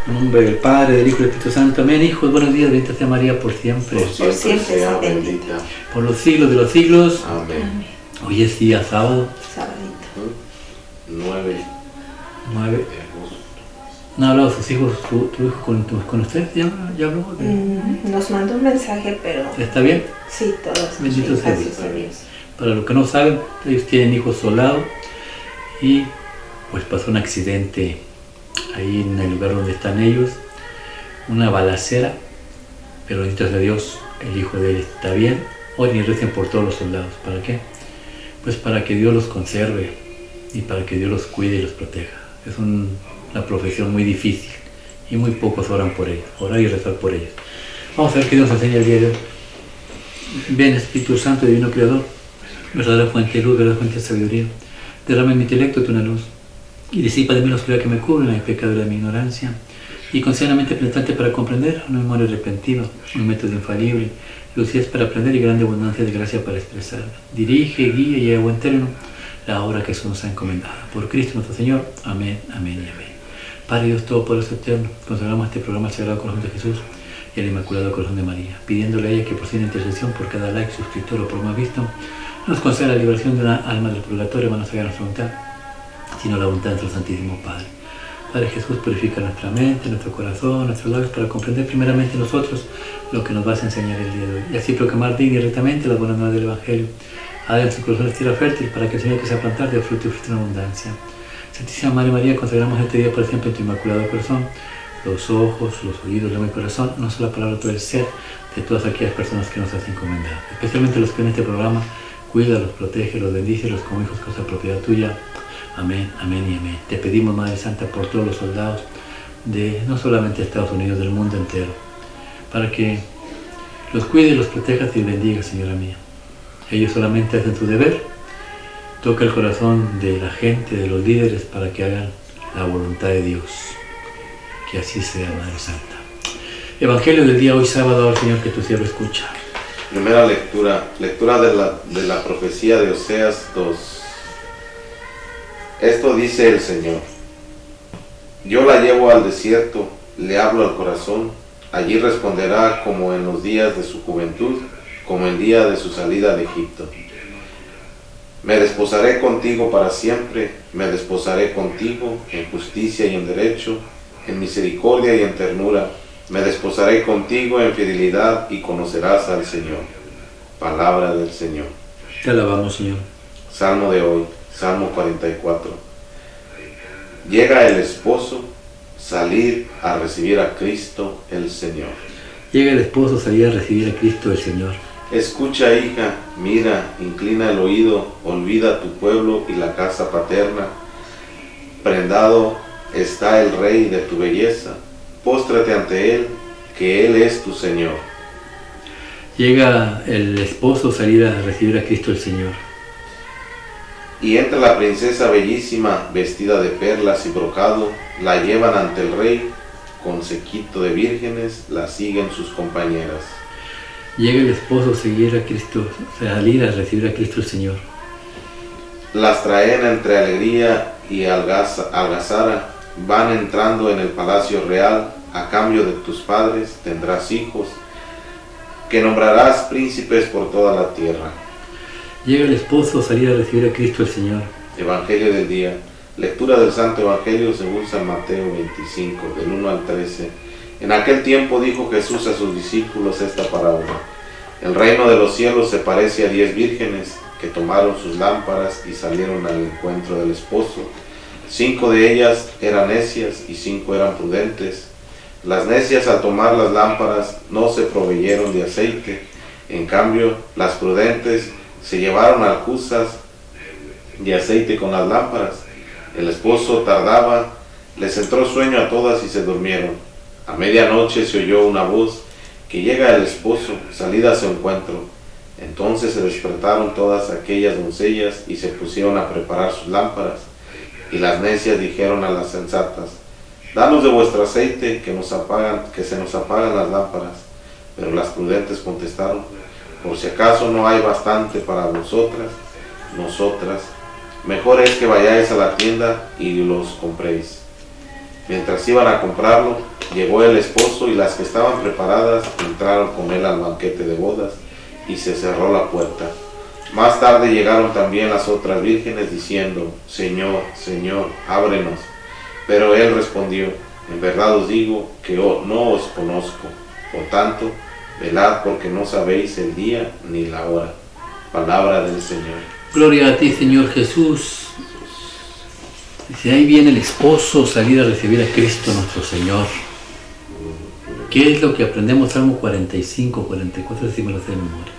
En nombre del Padre, del Hijo y del Espíritu Santo. Amén. Hijos, buenos días. Bendita sea María por siempre. Por siempre sea bendita. Por los siglos de los siglos. Amén. Hoy es día sábado. Sabadito. 9 de 9. agosto. ¿No ha hablado sus hijos, tu hijo con usted? ¿Ya habló? Nos mandó un mensaje, pero ¿Está bien? sí, todos. Bendito sea Dios. Gracias a Dios. Para los que no saben, ellos tienen hijos soldados y pues pasó un accidente ahí en el lugar donde están ellos, una balacera, pero bendito sea Dios, el hijo de él está bien. Oren y recen por todos los soldados. ¿Para qué? Pues para que Dios los conserve y para que Dios los cuide y los proteja. Es una profesión muy difícil y muy pocos oran por ellos. Orar y rezar por ellos. Vamos a ver qué Dios nos enseña el día de hoy. Ven, Espíritu Santo, Divino Creador, verdadera fuente de luz, verdadera fuente de sabiduría. Derrama en mi intelecto tu una luz y disipa de mí la oscuridad que me cubre en el pecado de mi ignorancia, y concédame una mente penetrante para comprender, una memoria repentiva, un método infalible, lucidez para aprender y grande abundancia de gracia para expresar. Dirige, guía y lleva a buen término la obra que se nos ha encomendado. Por Cristo nuestro Señor. Amén, amén y amén. Padre Dios Todopoderoso Eterno, consagramos este programa al Sagrado Corazón de Jesús y al Inmaculado Corazón de María, pidiéndole a ella que por su intercesión por cada like, suscriptor o por más visto, nos conceda la liberación de una alma del purgatorio, no sea nuestra voluntad, sino la voluntad de nuestro Santísimo Padre. Padre Jesús, purifica nuestra mente, nuestro corazón, nuestros labios, para comprender primeramente nosotros lo que nos vas a enseñar el día de hoy, y así proclamar digna y rectamente las buenas nuevas del Evangelio. Haz en sus corazones tierra fértil, para que el Señor que sea plantar dé fruto y fruto en abundancia. Santísima Madre María, consagramos este día para siempre en tu Inmaculado Corazón, los ojos, los oídos, la mente y el corazón, no solo la palabra, todo el ser de todas aquellas personas que nos has encomendado, especialmente los que en este programa. Cuídalos, protégelos, bendícelos como hijos, cosa propiedad tuya. Amén, amén y amén. Te pedimos, Madre Santa, por todos los soldados de no solamente Estados Unidos, del mundo entero, para que los cuides, los protejas y bendigas, Señora mía. Ellos solamente hacen su deber. Toca el corazón de la gente, de los líderes, para que hagan la voluntad de Dios. Que así sea, Madre Santa. Evangelio del día hoy sábado, al Señor que tu siervo escucha. Primera lectura de la profecía de Oseas 2. Esto dice el Señor: yo la llevo al desierto, le hablo al corazón, allí responderá como en los días de su juventud, como el día de su salida de Egipto. Me desposaré contigo para siempre, me desposaré contigo en justicia y en derecho, en misericordia y en ternura. Me desposaré contigo en fidelidad y conocerás al Señor. Palabra del Señor. Te alabamos, Señor. Salmo de hoy, Salmo 44. Llega el esposo, salir a recibir a Cristo el Señor. Llega el esposo, salir a recibir a Cristo el Señor. Escucha, hija, mira, inclina el oído, olvida tu pueblo y la casa paterna. Prendado está el rey de tu belleza. Póstrate ante él, que él es tu Señor. Llega el esposo, salir a recibir a Cristo el Señor. Y entra la princesa bellísima, vestida de perlas y brocado, la llevan ante el rey, con séquito de vírgenes, la siguen sus compañeras. Llega el esposo, salir a recibir a Cristo el Señor. Las traen entre alegría y algazara. Van entrando en el palacio real, a cambio de tus padres tendrás hijos, que nombrarás príncipes por toda la tierra. Llega el esposo, salir a recibir a Cristo el Señor. Evangelio del día. Lectura del Santo Evangelio según San Mateo 25, del 1 al 13. En aquel tiempo dijo Jesús a sus discípulos esta parábola: el reino de los cielos se parece a 10 vírgenes que tomaron sus lámparas y salieron al encuentro del esposo. 5 de ellas eran necias y 5 eran prudentes. Las necias, al tomar las lámparas, no se proveyeron de aceite. En cambio, las prudentes se llevaron alcuzas de aceite con las lámparas. El esposo tardaba, les entró sueño a todas y se durmieron. A medianoche se oyó una voz: que llega el esposo, salid a su encuentro. Entonces se despertaron todas aquellas doncellas y se pusieron a preparar sus lámparas. Y las necias dijeron a las sensatas: danos de vuestro aceite, que se nos apagan las lámparas. Pero las prudentes contestaron: por si acaso no hay bastante para nosotras, mejor es que vayáis a la tienda y los compréis. Mientras iban a comprarlo, Llegó el esposo y las que estaban preparadas entraron con él al banquete de bodas y se cerró la puerta. Más tarde llegaron también las otras vírgenes diciendo: Señor, Señor, ábrenos. Pero él respondió: en verdad os digo que no os conozco. Por tanto, velad, porque no sabéis el día ni la hora. Palabra del Señor. Gloria a ti, Señor Jesús. Dice, ahí viene el esposo salir a recibir a Cristo nuestro Señor. ¿Qué es lo que aprendemos? Salmo 45, 44, si me lo sé de memoria.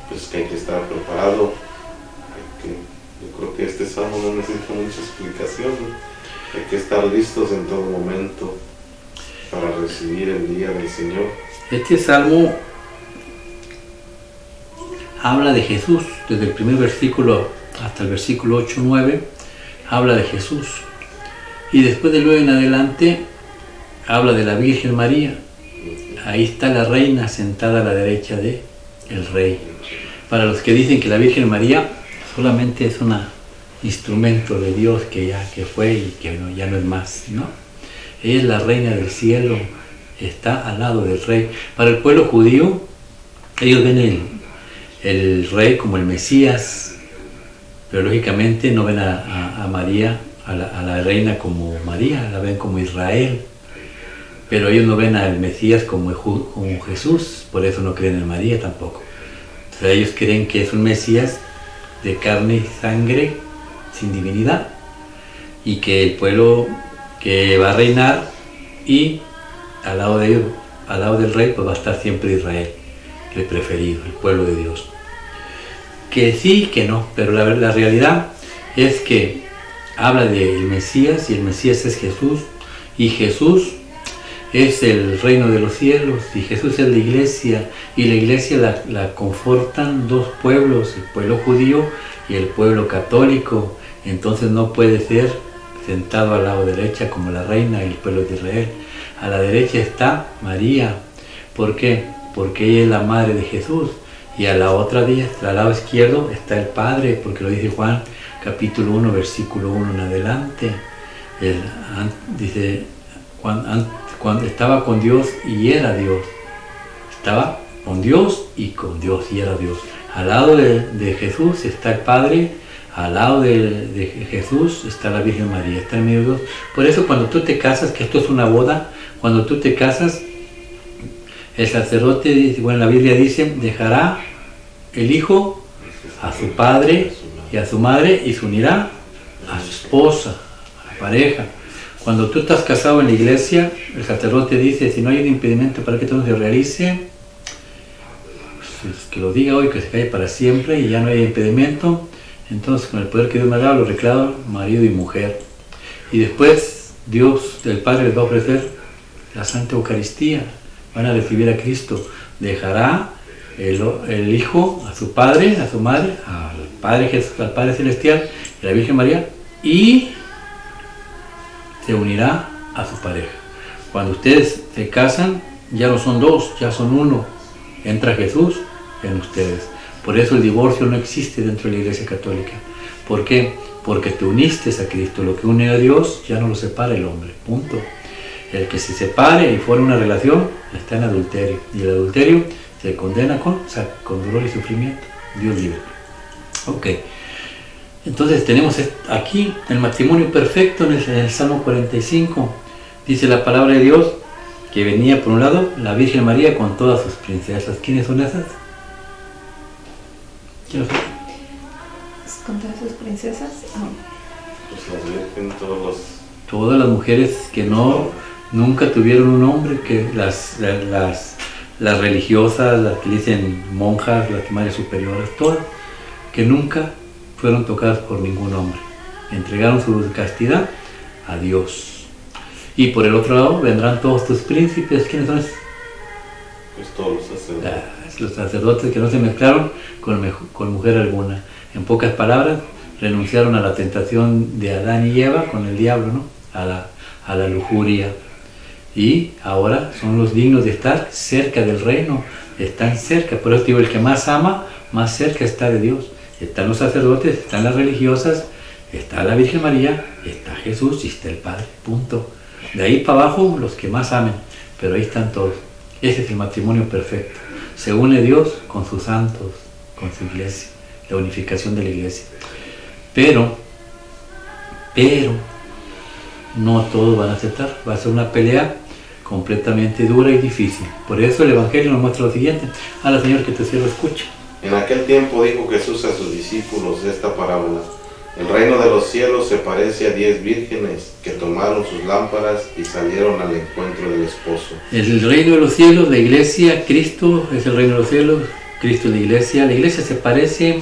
Pues que hay que estar preparado. Yo creo que este salmo no necesita mucha explicación, ¿no? Hay que estar listos en todo momento para recibir el día del Señor. Este salmo habla de Jesús, desde el primer versículo hasta el versículo 8-9, habla de Jesús. Y después de luego en adelante, habla de la Virgen María. Ahí está la reina sentada a la derecha del rey. Para los que dicen que la Virgen María solamente es un instrumento de Dios que fue y que ya no es más, ¿no? Ella es la reina del cielo, está al lado del rey. Para el pueblo judío, ellos ven el rey como el Mesías, pero lógicamente no ven a María, a la reina como María, la ven como Israel. Pero ellos no ven al Mesías como Jesús, por eso no creen en María tampoco. Entonces ellos creen que es un Mesías de carne y sangre, sin divinidad, y que el pueblo que va a reinar, y al lado de ellos, al lado del rey, pues va a estar siempre Israel, el preferido, el pueblo de Dios. Que sí, que no, pero la realidad es que habla del Mesías, y el Mesías es Jesús, y Jesús es el reino de los cielos, y Jesús es la iglesia, y la iglesia la confortan dos pueblos, el pueblo judío y el pueblo católico. Entonces no puede ser sentado al lado derecha como la reina y el pueblo de Israel. A la derecha está María. ¿Por qué? Porque ella es la madre de Jesús. Y a la otra diestra, al lado izquierdo, está el Padre, porque lo dice Juan capítulo 1, versículo 1 en adelante. Dice, cuando estaba con Dios y era Dios. Estaba con Dios y era Dios. Al lado de Jesús está el Padre, al lado de Jesús está la Virgen María, está en medio de Dios. Por eso cuando tú te casas, que esto es una boda, cuando tú te casas, el sacerdote dice, bueno, la Biblia dice, dejará el hijo a su padre y a su madre y se unirá a su esposa, a la pareja. Cuando tú estás casado en la iglesia, el sacerdote dice, si no hay un impedimento para que todo se realice, pues que lo diga hoy, que se calle para siempre y ya no hay impedimento. Entonces, con el poder que Dios me ha dado, lo reclamo marido y mujer. Y después, Dios, el Padre, les va a ofrecer la Santa Eucaristía. Van a recibir a Cristo. Dejará el Hijo a su Padre, a su Madre, al Padre Jesús, al Padre Celestial y a la Virgen María, y se unirá a su pareja. Cuando ustedes se casan, ya no son dos, ya son uno. Entra Jesús en ustedes. Por eso el divorcio no existe dentro de la Iglesia Católica. ¿Por qué? Porque te uniste a Cristo. Lo que une a Dios ya no lo separa el hombre. Punto. El que se separe y fuera una relación está en adulterio. Y el adulterio se condena con dolor y sufrimiento. Dios libre. Ok. Entonces tenemos aquí el matrimonio perfecto en el Salmo 45. Dice la palabra de Dios que venía por un lado la Virgen María con todas sus princesas. ¿Quiénes son esas? ¿Quiénes son? ¿Con todas sus princesas? Pues la Virgen, todas las mujeres que nunca tuvieron un hombre, que las religiosas, las que dicen monjas, las madres superiores, todas, que nunca fueron tocadas por ningún hombre. Entregaron su castidad a Dios. Y por el otro lado vendrán todos tus príncipes. ¿Quiénes son esos? Pues todos los sacerdotes. Los sacerdotes que no se mezclaron con mujer alguna. En pocas palabras, renunciaron a la tentación de Adán y Eva con el diablo, ¿no? A la lujuria. Y ahora son los dignos de estar cerca del reino. Están cerca. Por eso digo, el que más ama, más cerca está de Dios. Están los sacerdotes, están las religiosas, está la Virgen María, está Jesús y está el Padre. Punto. De ahí para abajo, los que más amen, pero ahí están todos. Ese es el matrimonio perfecto. Se une Dios con sus santos, con su iglesia, la unificación de la iglesia. Pero, no todos van a aceptar. Va a ser una pelea completamente dura y difícil. Por eso el Evangelio nos muestra lo siguiente. Ala, Señor, que tu siervo escucha. En aquel tiempo dijo Jesús a sus discípulos esta parábola: el reino de los cielos se parece a 10 vírgenes que tomaron sus lámparas y salieron al encuentro del esposo. El reino de los cielos, la iglesia, Cristo es el reino de los cielos, Cristo es la iglesia. La iglesia se parece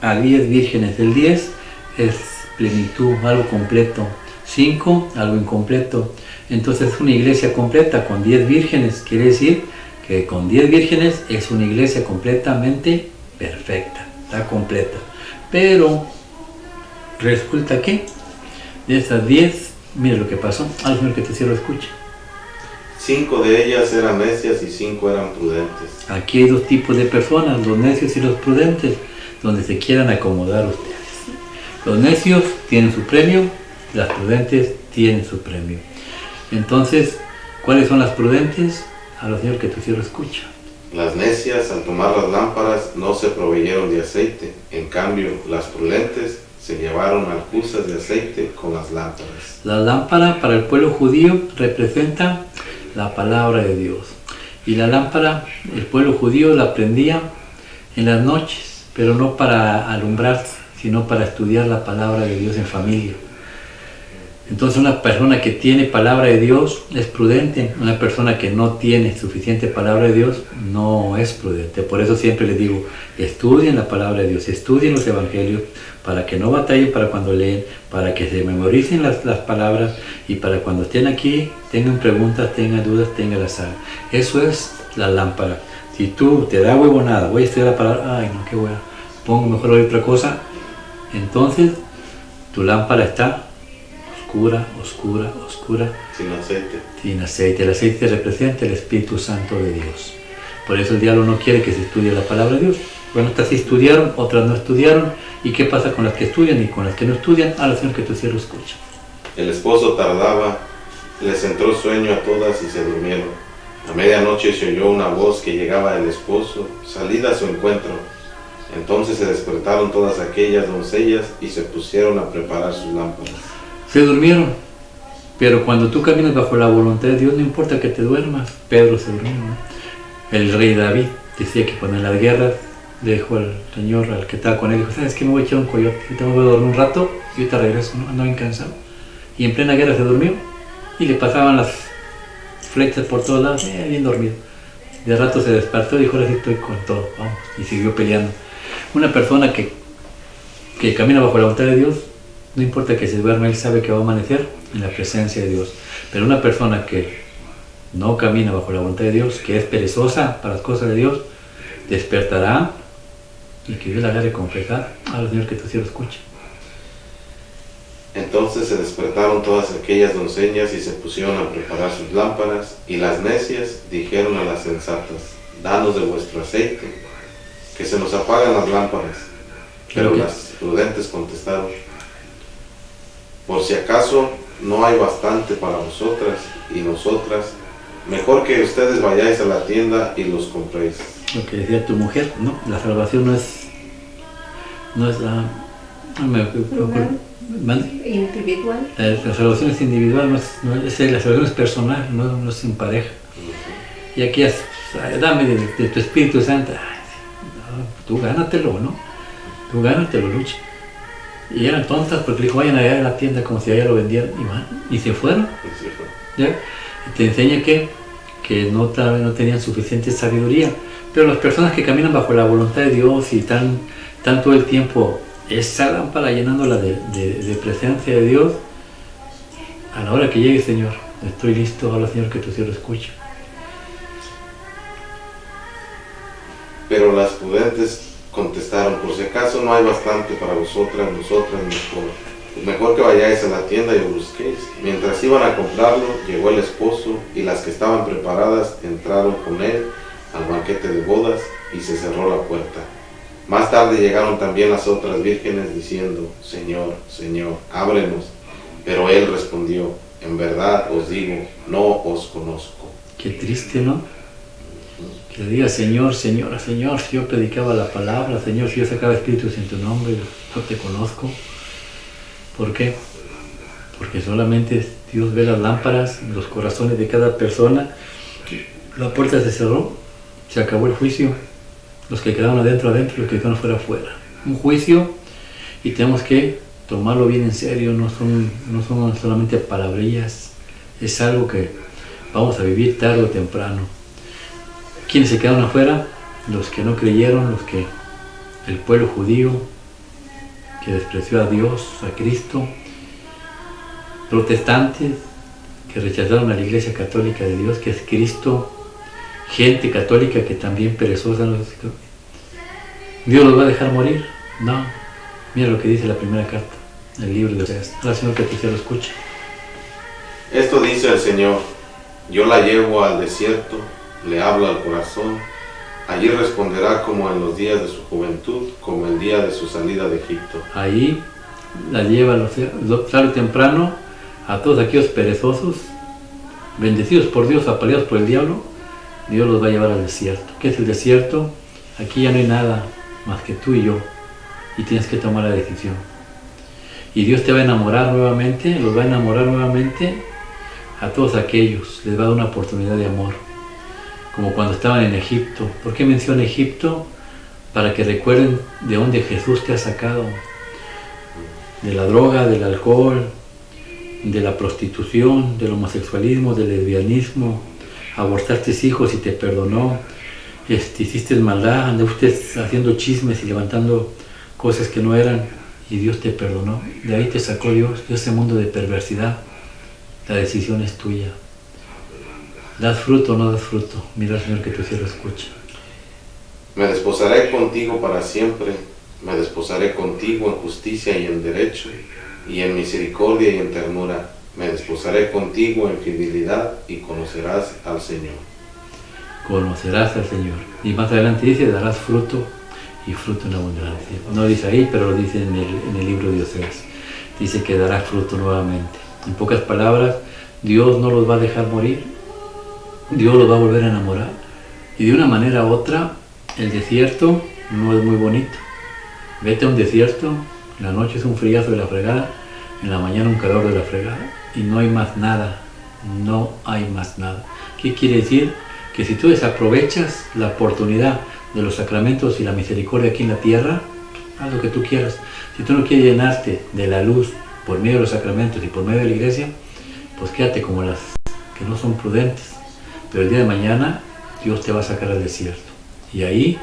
a 10 vírgenes. El 10 es plenitud, algo completo. 5, algo incompleto. Entonces una iglesia completa con 10 vírgenes quiere decir que con 10 vírgenes es una iglesia completamente perfecta, está completa. Pero resulta que de esas 10, mire lo que pasó. Al Señor, que tu siervo escucha. 5 de ellas eran necias y 5 eran prudentes. Aquí hay 2 tipos de personas, los necios y los prudentes, donde se quieran acomodar ustedes. Los necios tienen su premio, las prudentes tienen su premio. Entonces, ¿cuáles son las prudentes? Al Señor, que tu siervo escucha. Las necias, al tomar las lámparas, no se proveyeron de aceite. En cambio, las prudentes se llevaron alcuzas de aceite con las lámparas. La lámpara para el pueblo judío representa la palabra de Dios. Y la lámpara, el pueblo judío la prendía en las noches, pero no para alumbrarse, sino para estudiar la palabra de Dios en familia. Entonces una persona que tiene palabra de Dios es prudente. Una persona que no tiene suficiente palabra de Dios no es prudente. Por eso siempre les digo, estudien la palabra de Dios, estudien los evangelios, para que no batallen para cuando leen, para que se memoricen las palabras y para cuando estén aquí tengan preguntas, tengan dudas, tengan las saben. Eso es la lámpara. Si tú te da huevonada, voy a estudiar la palabra, ay no, qué hueva, pongo mejor hoy otra cosa, entonces tu lámpara está oscura, sin aceite. Sin aceite. El aceite representa el Espíritu Santo de Dios. Por eso el diablo no quiere que se estudie la palabra de Dios. Bueno, estas sí estudiaron, otras no estudiaron. ¿Y qué pasa con las que estudian y con las que no estudian? Al Señor, que tu siervo escucha. El esposo tardaba, les entró sueño a todas y se durmieron. A medianoche se oyó una voz que llegaba del esposo, salida a su encuentro. Entonces se despertaron todas aquellas doncellas y se pusieron a preparar sus lámparas. Se durmieron, pero cuando tú caminas bajo la voluntad de Dios, no importa que te duermas. Pedro se durmió, ¿no? El rey David decía que cuando en las guerras le dijo al Señor, al que estaba con él, dijo, ¿sabes qué? Me voy a echar un coyote, yo te voy a dormir un rato y ahorita regreso, ¿no? Andaba bien cansado. Y en plena guerra se durmió y le pasaban las flechas por todos lados, bien dormido. De rato se despertó y dijo, ahora sí estoy con todo, vamos, y siguió peleando. Una persona que camina bajo la voluntad de Dios, no importa que se duerma, él sabe que va a amanecer en la presencia de Dios. Pero una persona que no camina bajo la voluntad de Dios, que es perezosa para las cosas de Dios, despertará y que Dios la haga de confesar al Señor, que tu siervo escucha. Entonces se despertaron todas aquellas doncellas y se pusieron a preparar sus lámparas, y las necias dijeron a las sensatas, danos de vuestro aceite, que se nos apagan las lámparas. Pero las prudentes contestaron, por si acaso no hay bastante para vosotras y nosotras, mejor que ustedes vayáis a la tienda y los compréis. Lo que decía tu mujer, ¿no? La salvación no es la... Individual. La salvación es individual, la salvación es personal, no es sin pareja. Y aquí es, dame de tu Espíritu Santo. Ay, no, tú gánatelo, ¿no? Tú gánatelo, lucha. Y eran tontas porque le dijo, vayan allá a la tienda como si allá lo vendieran. Y van, y se fueron. ¿Ya? Y te enseña que no tenían suficiente sabiduría. Pero las personas que caminan bajo la voluntad de Dios y están todo el tiempo esa lámpara llenándola de presencia de Dios, a la hora que llegue, Señor, estoy listo, ahora Señor, que tu siervo escuche. Pero las prudentes contestaron, por si acaso no hay bastante para nosotras mejor que vayáis a la tienda y lo busquéis. Mientras iban a comprarlo, llegó el esposo, y las que estaban preparadas entraron con él al banquete de bodas, y se cerró la puerta. Más tarde llegaron también las otras vírgenes diciendo, Señor, Señor, ábrenos. Pero él respondió, En verdad os digo, no os conozco. Qué triste, ¿no? Que le diga, Señor, Señora, Señor, si yo predicaba la palabra, Señor, si yo sacaba espíritus en tu nombre, no te conozco. ¿Por qué? Porque solamente Dios ve las lámparas, los corazones de cada persona. La puerta se cerró, se acabó el juicio. Los que quedaron adentro, adentro, los que quedaron fuera, fuera. Un juicio, y tenemos que tomarlo bien en serio, no son solamente palabrillas, es algo que vamos a vivir tarde o temprano. ¿Quiénes se quedaron afuera? Los que no creyeron, el pueblo judío, que despreció a Dios, a Cristo, protestantes, que rechazaron a la Iglesia Católica de Dios, que es Cristo, gente católica que también perezosa. ¿Dios los va a dejar morir? No. Mira lo que dice la primera carta, el libro de Oseas. Ahora, Señor, que tú se lo escuche. Esto dice el Señor: yo la llevo al desierto, le hablo al corazón. Allí responderá como en los días de su juventud, como el día de su salida de Egipto. Ahí la lleva tarde o temprano a todos aquellos perezosos, bendecidos por Dios, apaleados por el diablo. Dios los va a llevar al desierto. ¿Qué es el desierto? Aquí ya no hay nada más que tú y yo, y tienes que tomar la decisión. Y Dios te va a enamorar nuevamente, los va a enamorar nuevamente a todos aquellos, les va a dar una oportunidad de amor, como cuando estaban en Egipto. ¿Por qué menciona Egipto? Para que recuerden de dónde Jesús te ha sacado, de la droga, del alcohol, de la prostitución, del homosexualismo, del lesbianismo. Abortaste hijos y te perdonó, hiciste maldad, andaste haciendo chismes y levantando cosas que no eran, y Dios te perdonó. De ahí te sacó Dios, de ese mundo de perversidad. La decisión es tuya. ¿Das fruto o no das fruto? Mira, Señor, que tu cielo escucha. Me desposaré contigo para siempre, me desposaré contigo en justicia y en derecho, y en misericordia y en ternura. Me desposaré contigo en fidelidad, y conocerás al Señor. Conocerás al Señor. Y más adelante dice, darás fruto, y fruto en abundancia. No dice ahí, pero lo dice en el libro de Oseas. Dice que dará fruto nuevamente. En pocas palabras, Dios no los va a dejar morir. Dios los va a volver a enamorar. Y de una manera u otra, el desierto no es muy bonito. Vete a un desierto, en la noche es un friazo de la fregada, en la mañana un calor de la fregada, y no hay más nada. No hay más nada. ¿Qué quiere decir? Que si tú desaprovechas la oportunidad de los sacramentos y la misericordia aquí en la tierra, haz lo que tú quieras. Si tú no quieres llenarte de la luz por medio de los sacramentos y por medio de la iglesia, pues quédate como las que no son prudentes. Pero el día de mañana Dios te va a sacar al desierto. Y ahí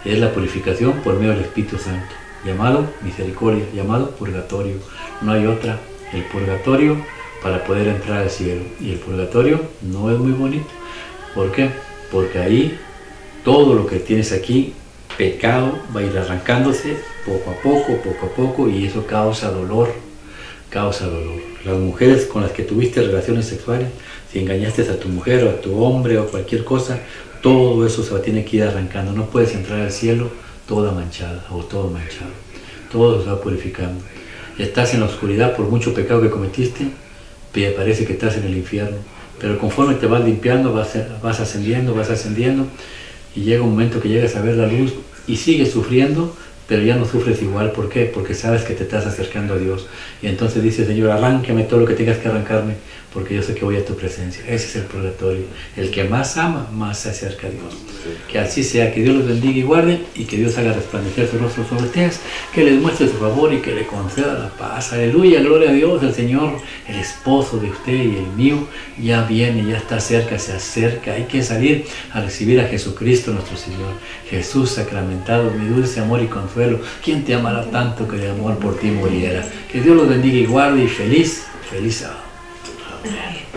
es la purificación por medio del Espíritu Santo, llamado misericordia, llamado purgatorio. No hay otra. El purgatorio para poder entrar al cielo. Y el purgatorio no es muy bonito. ¿Por qué? Porque ahí todo lo que tienes aquí, pecado, va a ir arrancándose poco a poco, y eso causa dolor, causa dolor. Las mujeres con las que tuviste relaciones sexuales, si engañaste a tu mujer o a tu hombre o cualquier cosa, todo eso se va a tener que ir arrancando. No puedes entrar al cielo toda manchada o todo manchado. Todo se va purificando. Estás en la oscuridad por mucho pecado que cometiste, parece que estás en el infierno. Pero conforme te vas limpiando, vas ascendiendo, y llega un momento que llegas a ver la luz y sigues sufriendo, pero ya no sufres igual. ¿Por qué? Porque sabes que te estás acercando a Dios. Y entonces dice, Señor, arránqueme todo lo que tengas que arrancarme, porque yo sé que voy a tu presencia. Ese es el purgatorio. El que más ama, más se acerca a Dios. Que así sea, que Dios los bendiga y guarde, y que Dios haga resplandecer su rostro sobre ustedes, que les muestre su favor y que le conceda la paz. Aleluya, gloria a Dios. El Señor, el esposo de usted y el mío, ya viene, ya está cerca, se acerca. Hay que salir a recibir a Jesucristo nuestro Señor. Jesús sacramentado, mi dulce amor y consuelo. ¿Quién te amará tanto que de amor por ti muriera? Que Dios los bendiga y guarde, y feliz sábado. Amén.